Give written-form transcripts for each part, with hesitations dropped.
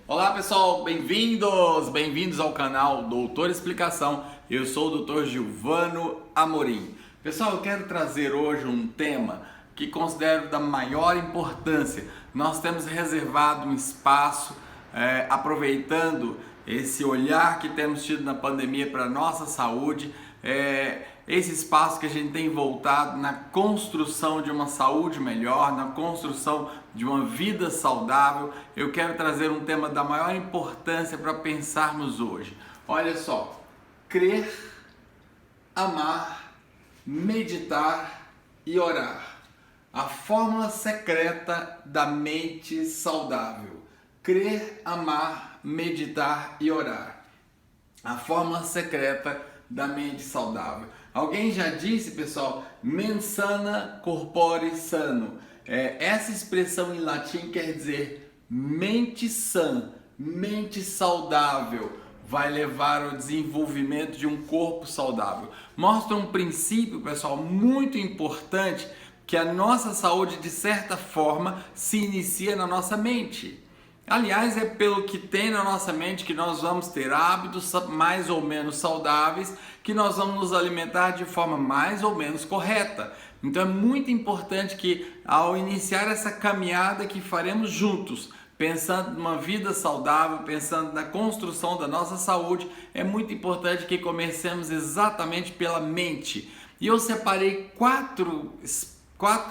Olá pessoal, bem-vindos ao canal Doutor Explicação. Eu sou o Dr. Gilvano Amorim. Pessoal, eu quero trazer hoje um tema que considero da maior importância. Nós temos reservado um espaço, aproveitando esse olhar que temos tido na pandemia para a nossa saúde, esse espaço que a gente tem voltado na construção de uma saúde melhor, na construção de uma vida saudável. Eu quero trazer um tema da maior importância para pensarmos hoje. Olha só, crer, amar, meditar e orar. A fórmula secreta da mente saudável. Crer, amar, meditar e orar. A fórmula secreta da mente saudável. Alguém já disse, pessoal, mens sana corpore sano. Essa expressão em latim quer dizer mente sã, mente saudável, vai levar ao desenvolvimento de um corpo saudável. Mostra um princípio, pessoal, muito importante, que a nossa saúde, de certa forma, se inicia na nossa mente. Aliás, é pelo que tem na nossa mente que nós vamos ter hábitos mais ou menos saudáveis, que nós vamos nos alimentar de forma mais ou menos correta. Então é muito importante que, ao iniciar essa caminhada que faremos juntos, pensando numa vida saudável, pensando na construção da nossa saúde, é muito importante que comecemos exatamente pela mente. E eu separei quatro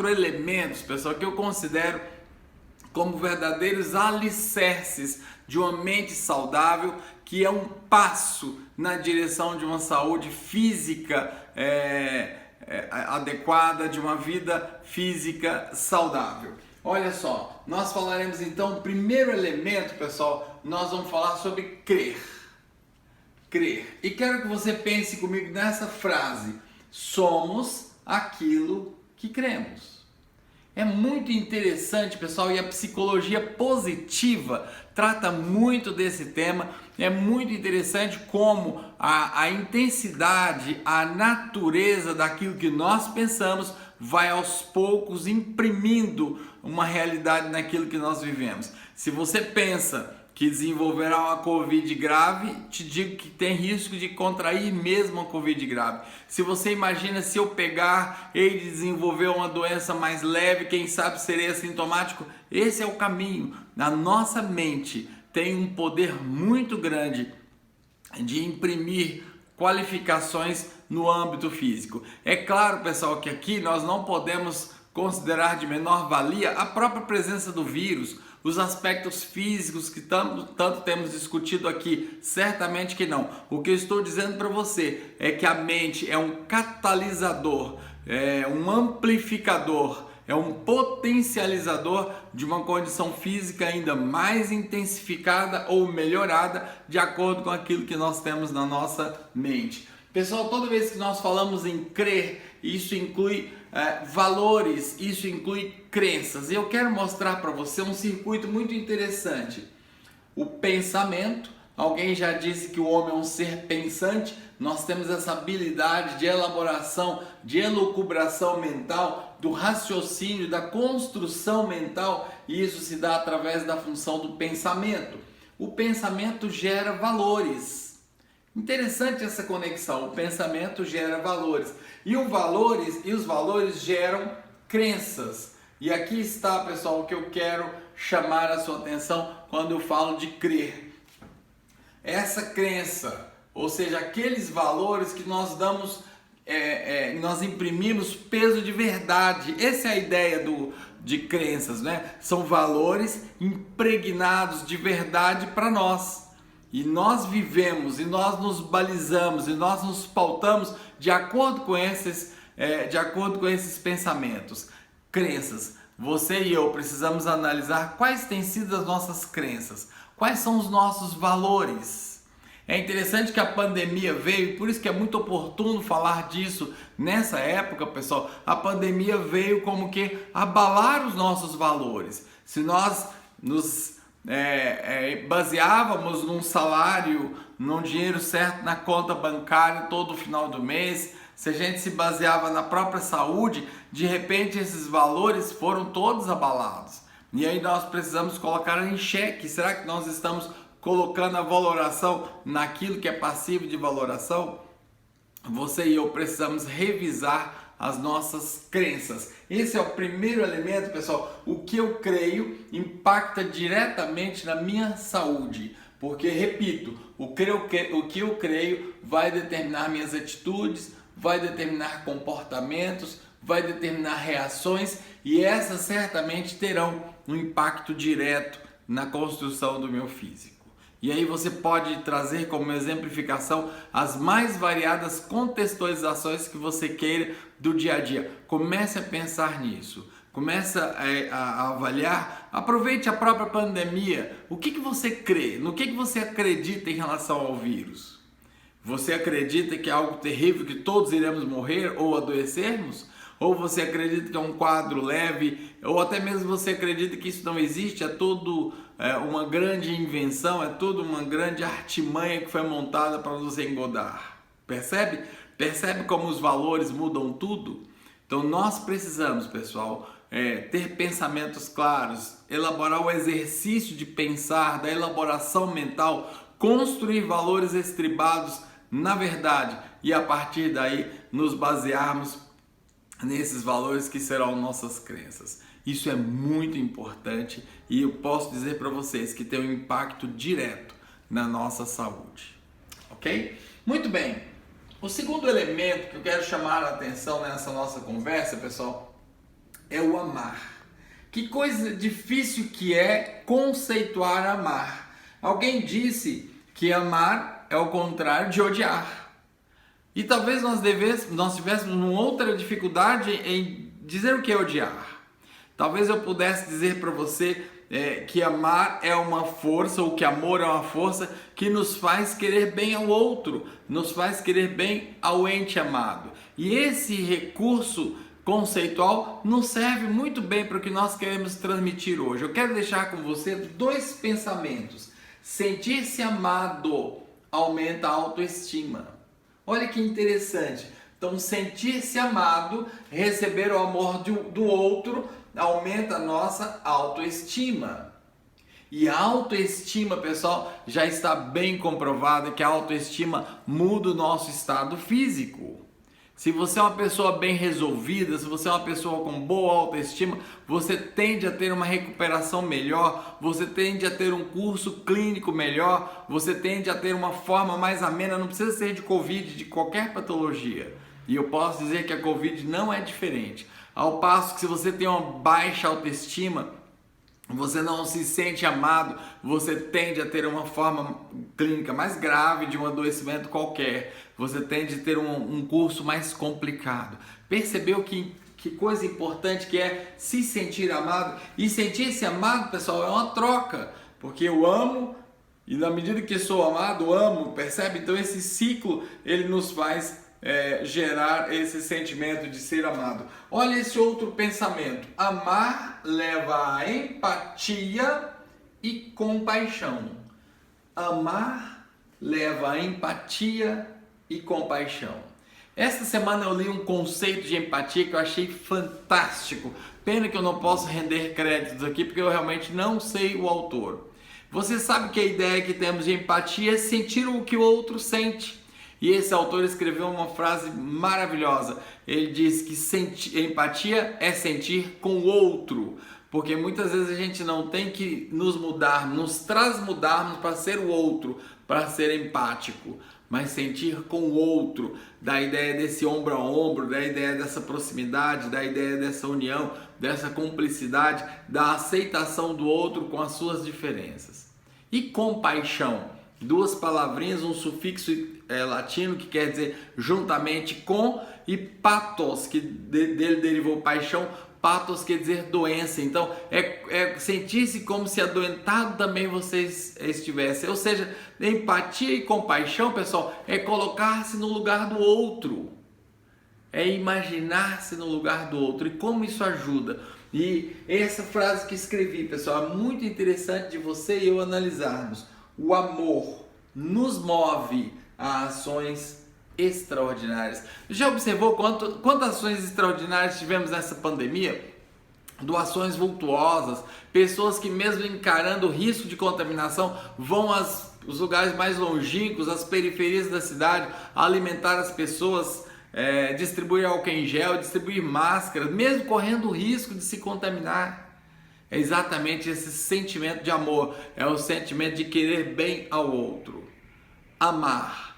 elementos, pessoal, que eu considero como verdadeiros alicerces de uma mente saudável, que é um passo na direção de uma saúde física adequada, de uma vida física saudável. Olha só, nós falaremos então, o primeiro elemento, pessoal, nós vamos falar sobre crer. Crer. E quero que você pense comigo nessa frase: somos aquilo que cremos. É muito interessante, pessoal, e a psicologia positiva trata muito desse tema. É muito interessante como a intensidade, a natureza daquilo que nós pensamos vai aos poucos imprimindo uma realidade naquilo que nós vivemos. Se você pensa que desenvolverá uma Covid grave, te digo que tem risco de contrair mesmo a Covid grave. Se você imagina, se eu pegar e desenvolver uma doença mais leve, quem sabe serei assintomático, esse é o caminho. A nossa mente tem um poder muito grande de imprimir qualificações no âmbito físico. É claro, pessoal, que aqui nós não podemos considerar de menor valia a própria presença do vírus, os aspectos físicos que tanto temos discutido aqui, certamente que não. O que eu estou dizendo para você é que a mente é um catalisador, é um amplificador, é um potencializador de uma condição física ainda mais intensificada ou melhorada de acordo com aquilo que nós temos na nossa mente. Pessoal, toda vez que nós falamos em crer, isso inclui valores, isso inclui crenças. E eu quero mostrar para você um circuito muito interessante. O pensamento, alguém já disse que o homem é um ser pensante. Nós temos essa habilidade de elaboração, de elucubração mental, do raciocínio, da construção mental, e isso se dá através da função do pensamento. O pensamento gera valores. Interessante essa conexão. O pensamento gera valores e os valores geram crenças. E aqui está, pessoal, o que eu quero chamar a sua atenção quando eu falo de crer. Essa crença, ou seja, aqueles valores que nós damos, nós imprimimos peso de verdade. Essa é a ideia de crenças, né? São valores impregnados de verdade para nós. E nós vivemos, e nós nos balizamos, e nós nos pautamos de acordo com esses pensamentos. Crenças. Você e eu precisamos analisar quais têm sido as nossas crenças, quais são os nossos valores. É interessante que a pandemia veio, e por isso que é muito oportuno falar disso nessa época, pessoal. A pandemia veio como que abalar os nossos valores. Se nós nos baseávamos num salário, num dinheiro certo na conta bancária todo final do mês, se a gente se baseava na própria saúde, de repente esses valores foram todos abalados. E aí nós precisamos colocar em xeque, será que nós estamos colocando a valoração naquilo que é passivo de valoração? Você e eu precisamos revisar as nossas crenças. Esse é o primeiro elemento, pessoal. O que eu creio impacta diretamente na minha saúde. Porque, repito, o que eu creio vai determinar minhas atitudes, vai determinar comportamentos, vai determinar reações, e essas certamente terão um impacto direto na construção do meu físico. E aí você pode trazer como exemplificação as mais variadas contextualizações que você queira do dia a dia. Comece a pensar nisso. Comece a avaliar. Aproveite a própria pandemia. O que você crê? No que você acredita em relação ao vírus? Você acredita que é algo terrível, que todos iremos morrer ou adoecermos? Ou você acredita que é um quadro leve? Ou até mesmo você acredita que isso não existe? É tudo uma grande invenção, é tudo uma grande artimanha que foi montada para você engodar. Percebe? Percebe como os valores mudam tudo? Então nós precisamos, pessoal, ter pensamentos claros, elaborar o exercício de pensar, da elaboração mental, construir valores estribados na verdade e a partir daí nos basearmos nesses valores que serão nossas crenças. Isso é muito importante e eu posso dizer para vocês que tem um impacto direto na nossa saúde, ok? Muito bem, o segundo elemento que eu quero chamar a atenção nessa nossa conversa, pessoal, é o amar. Que coisa difícil que é conceituar amar. Alguém disse que amar é o contrário de odiar. E talvez nós tivéssemos uma outra dificuldade em dizer o que é odiar. Talvez eu pudesse dizer para você que amar é uma força, ou que amor é uma força que nos faz querer bem ao outro, nos faz querer bem ao ente amado. E esse recurso conceitual nos serve muito bem para o que nós queremos transmitir hoje. Eu quero deixar com você dois pensamentos. Sentir-se amado aumenta a autoestima. Olha que interessante. Então, sentir-se amado, receber o amor do outro, aumenta a nossa autoestima. E a autoestima, pessoal, já está bem comprovada que a autoestima muda o nosso estado físico. Se você é uma pessoa bem resolvida, se você é uma pessoa com boa autoestima, você tende a ter uma recuperação melhor, você tende a ter um curso clínico melhor, você tende a ter uma forma mais amena, não precisa ser de Covid, de qualquer patologia. E eu posso dizer que a Covid não é diferente. Ao passo que se você tem uma baixa autoestima, você não se sente amado, você tende a ter uma forma clínica mais grave de um adoecimento qualquer, você tende a ter um curso mais complicado. Percebeu que coisa importante que é se sentir amado? E sentir-se amado, pessoal, é uma troca, porque eu amo e na medida que sou amado, amo, percebe? Então esse ciclo ele nos faz gerar esse sentimento de ser amado. Olha esse outro pensamento. Amar leva a empatia e compaixão. Amar leva a empatia e compaixão. Esta semana eu li um conceito de empatia que eu achei fantástico. Pena que eu não posso render créditos aqui porque eu realmente não sei o autor. Você sabe que a ideia que temos de empatia é sentir o que o outro sente. E esse autor escreveu uma frase maravilhosa. Ele diz que empatia é sentir com o outro. Porque muitas vezes a gente não tem que nos mudar, nos transmudarmos para ser o outro, para ser empático. Mas sentir com o outro, da ideia desse ombro a ombro, da ideia dessa proximidade, da ideia dessa união, dessa cumplicidade, da aceitação do outro com as suas diferenças. E compaixão? Duas palavrinhas, um sufixo latino que quer dizer juntamente com, e pathos, que dele derivou paixão. Pathos quer dizer doença, então é sentir-se como se adoentado também você estivesse. Ou seja, empatia e compaixão, pessoal, é colocar-se no lugar do outro, é imaginar-se no lugar do outro. E como isso ajuda? E essa frase que escrevi, pessoal, é muito interessante de você e eu analisarmos. O amor nos move a ações extraordinárias. Já observou quantas ações extraordinárias tivemos nessa pandemia? doações vultuosas, pessoas que mesmo encarando o risco de contaminação vão aos lugares mais longínquos, às periferias da cidade, alimentar as pessoas, distribuir álcool em gel, distribuir máscaras, mesmo correndo o risco de se contaminar. É exatamente esse sentimento de amor, é o sentimento de querer bem ao outro. Amar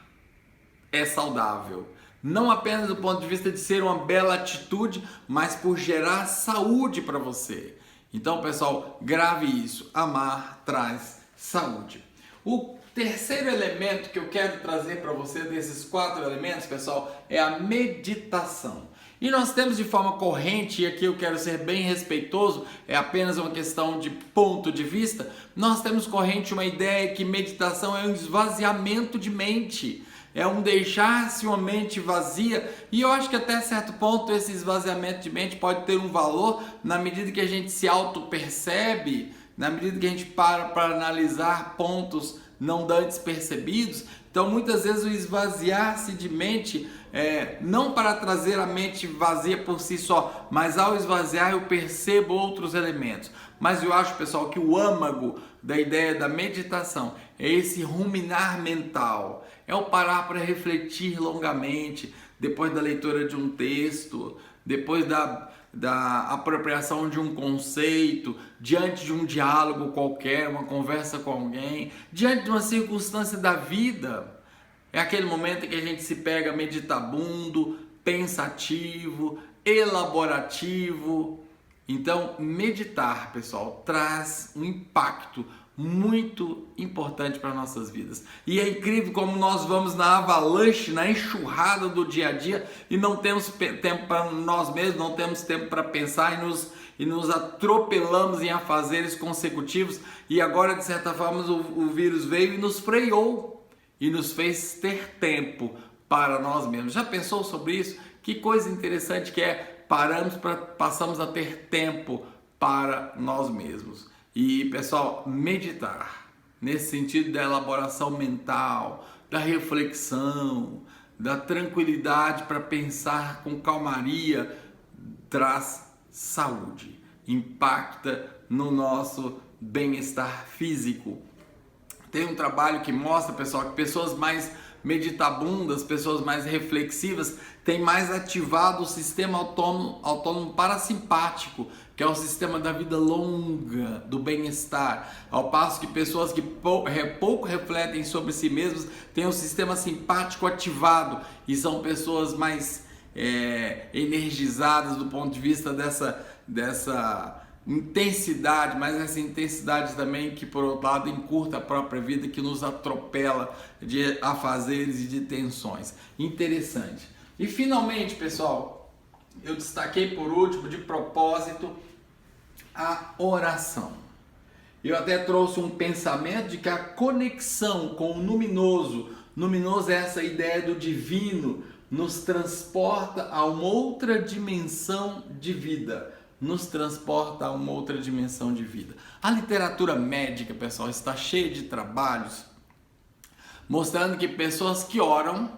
é saudável, não apenas do ponto de vista de ser uma bela atitude, mas por gerar saúde para você. Então, pessoal, grave isso, amar traz saúde. O terceiro elemento que eu quero trazer para você desses 4 elementos, pessoal, é a meditação. E nós temos de forma corrente, e aqui eu quero ser bem respeitoso, é apenas uma questão de ponto de vista, nós temos corrente uma ideia que meditação é um esvaziamento de mente, é um deixar-se uma mente vazia, e eu acho que até certo ponto esse esvaziamento de mente pode ter um valor na medida que a gente se auto-percebe, na medida que a gente para analisar pontos não dantes percebidos. Então muitas vezes o esvaziar-se de mente, não para trazer a mente vazia por si só, mas ao esvaziar eu percebo outros elementos. Mas eu acho, pessoal, que o âmago da ideia da meditação é esse ruminar mental, é o parar para refletir longamente, depois da leitura de um texto, depois da apropriação de um conceito, diante de um diálogo qualquer, uma conversa com alguém, diante de uma circunstância da vida. É aquele momento em que a gente se pega meditabundo, pensativo, elaborativo. Então, meditar, pessoal, traz um impacto muito importante para nossas vidas. E é incrível como nós vamos na avalanche, na enxurrada do dia a dia e não temos tempo para nós mesmos, não temos tempo para pensar e nos atropelamos em afazeres consecutivos. E agora, de certa forma, o vírus veio e nos freou e nos fez ter tempo para nós mesmos. Já pensou sobre isso? Que coisa interessante que é, passamos a ter tempo para nós mesmos. E, pessoal, meditar, nesse sentido da elaboração mental, da reflexão, da tranquilidade para pensar com calmaria, traz saúde, impacta no nosso bem-estar físico. Tem um trabalho que mostra, pessoal, que pessoas mais meditabundas, pessoas mais reflexivas, têm mais ativado o sistema autônomo parasimpático, que é o sistema da vida longa, do bem-estar, ao passo que pessoas que pouco refletem sobre si mesmas têm o sistema simpático ativado e são pessoas mais energizadas do ponto de vista dessa intensidade, mas essa intensidade também que, por outro lado, encurta a própria vida, que nos atropela de afazeres e de tensões. Interessante. E finalmente, pessoal, eu destaquei por último, de propósito, a oração. Eu até trouxe um pensamento de que a conexão com o luminoso é essa ideia do divino, nos transporta a uma outra dimensão de vida. Nos transporta a uma outra dimensão de vida. A literatura médica, pessoal, está cheia de trabalhos mostrando que pessoas que oram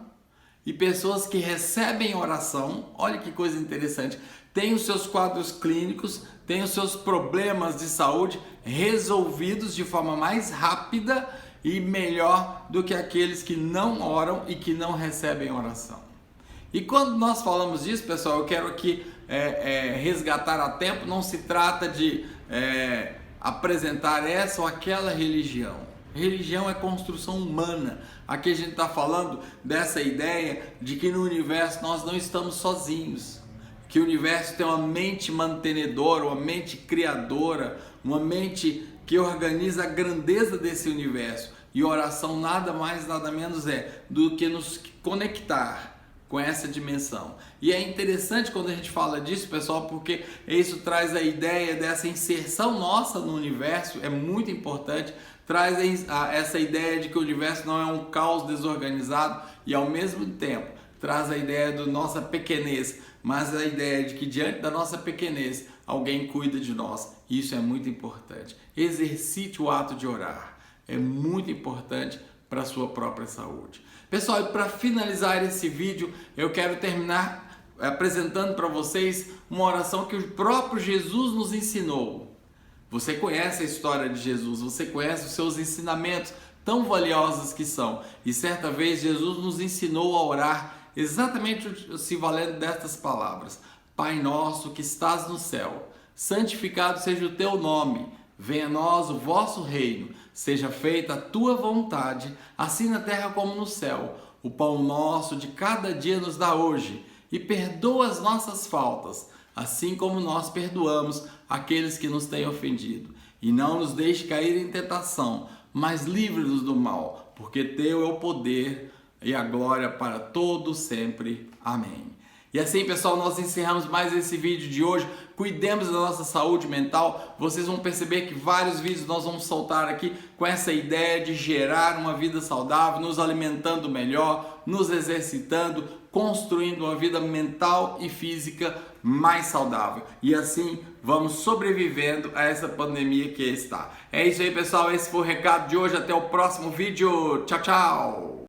e pessoas que recebem oração, olha que coisa interessante, têm os seus quadros clínicos, têm os seus problemas de saúde resolvidos de forma mais rápida e melhor do que aqueles que não oram e que não recebem oração. E quando nós falamos disso, pessoal, eu quero aqui resgatar a tempo, não se trata de apresentar essa ou aquela religião. Religião é construção humana. Aqui a gente está falando dessa ideia de que no universo nós não estamos sozinhos, que o universo tem uma mente mantenedora, uma mente criadora, uma mente que organiza a grandeza desse universo. E oração nada mais, nada menos do que nos conectar com essa dimensão. E é interessante quando a gente fala disso, pessoal, porque isso traz a ideia dessa inserção nossa no universo, é muito importante, traz essa ideia de que o universo não é um caos desorganizado e ao mesmo tempo traz a ideia da nossa pequenez, mas a ideia de que diante da nossa pequenez alguém cuida de nós. Isso é muito importante. Exercite o ato de orar, é muito importante para a sua própria saúde. Pessoal, e para finalizar esse vídeo, eu quero terminar apresentando para vocês uma oração que o próprio Jesus nos ensinou. Você conhece a história de Jesus, você conhece os seus ensinamentos tão valiosos que são. E certa vez Jesus nos ensinou a orar exatamente se valendo destas palavras: Pai nosso que estás no céu, santificado seja o teu nome, venha a nós o vosso reino, seja feita a tua vontade, assim na terra como no céu. O pão nosso de cada dia nos dá hoje, e perdoa as nossas faltas, assim como nós perdoamos aqueles que nos têm ofendido. E não nos deixe cair em tentação, mas livre-nos do mal, porque teu é o poder e a glória para todos sempre. Amém. E assim, pessoal, nós encerramos mais esse vídeo de hoje. Cuidemos da nossa saúde mental. Vocês vão perceber que vários vídeos nós vamos soltar aqui com essa ideia de gerar uma vida saudável, nos alimentando melhor, nos exercitando, construindo uma vida mental e física mais saudável. E assim vamos sobrevivendo a essa pandemia que está. É isso aí, pessoal. Esse foi o recado de hoje. Até o próximo vídeo. Tchau, tchau!